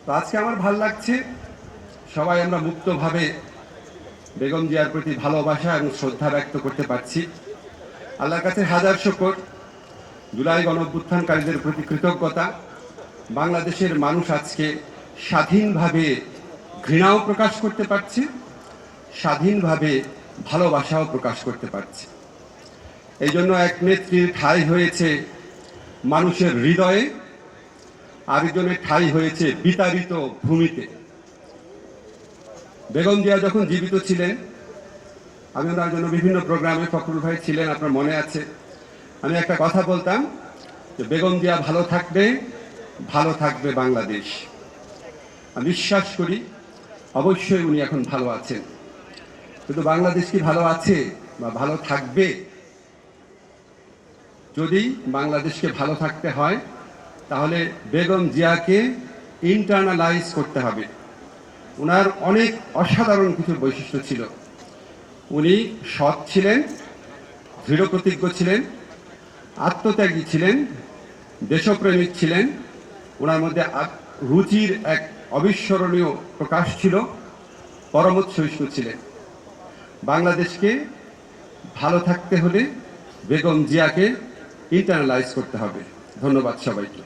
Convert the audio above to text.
তো আজকে আমার ভালো লাগছে, সবাই আমরা মুক্তভাবে বেগম জিয়ার প্রতি ভালোবাসা এবং শ্রদ্ধা ব্যক্ত করতে পারছি। আল্লাহর কাছে হাজার শুকর। জুলাই গণঅভ্যুত্থানকারীদের প্রতি কৃতজ্ঞতা। বাংলাদেশের মানুষ আজকে স্বাধীনভাবে ঘৃণাও প্রকাশ করতে পারছে, স্বাধীনভাবে ভালোবাসাও প্রকাশ করতে পারছে। এই জন্য এক নেত্রীর ঠাঁই হয়েছে মানুষের হৃদয়ে, আরেকজনের ঠাঁই হয়েছে বিতাড়িত ভূমিতে। বেগম জিয়া যখন জীবিত ছিলেন, আমি ওনার জন্য বিভিন্ন প্রোগ্রামে, ফখরুল ভাই ছিলেন, আপনার মনে আছে, আমি একটা কথা বলতাম যে বেগম জিয়া ভালো থাকবে, ভালো থাকবে বাংলাদেশ। আমি বিশ্বাস করি অবশ্যই উনি এখন ভালো আছেন, কিন্তু বাংলাদেশ কি ভালো আছে বা ভালো থাকবে? যদি বাংলাদেশকে ভালো থাকতে হয় তাহলে বেগম জিয়াকে ইন্টারনালাইজ করতে হবে। ওনার অনেক অসাধারণ কিছু বৈশিষ্ট্য ছিল। উনি সৎ ছিলেন, দৃঢ়প্রতিজ্ঞ ছিলেন, আত্মত্যাগী ছিলেন, দেশপ্রেমিক ছিলেন। ওনার মধ্যে রুচির এক অবিস্মরণীয় প্রকাশ ছিল, পরমত সহিষ্ণু ছিলেন। বাংলাদেশকে ভালো থাকতে হলে বেগম জিয়াকে ইন্টারনালাইজ করতে হবে। ধন্যবাদ সবাইকে।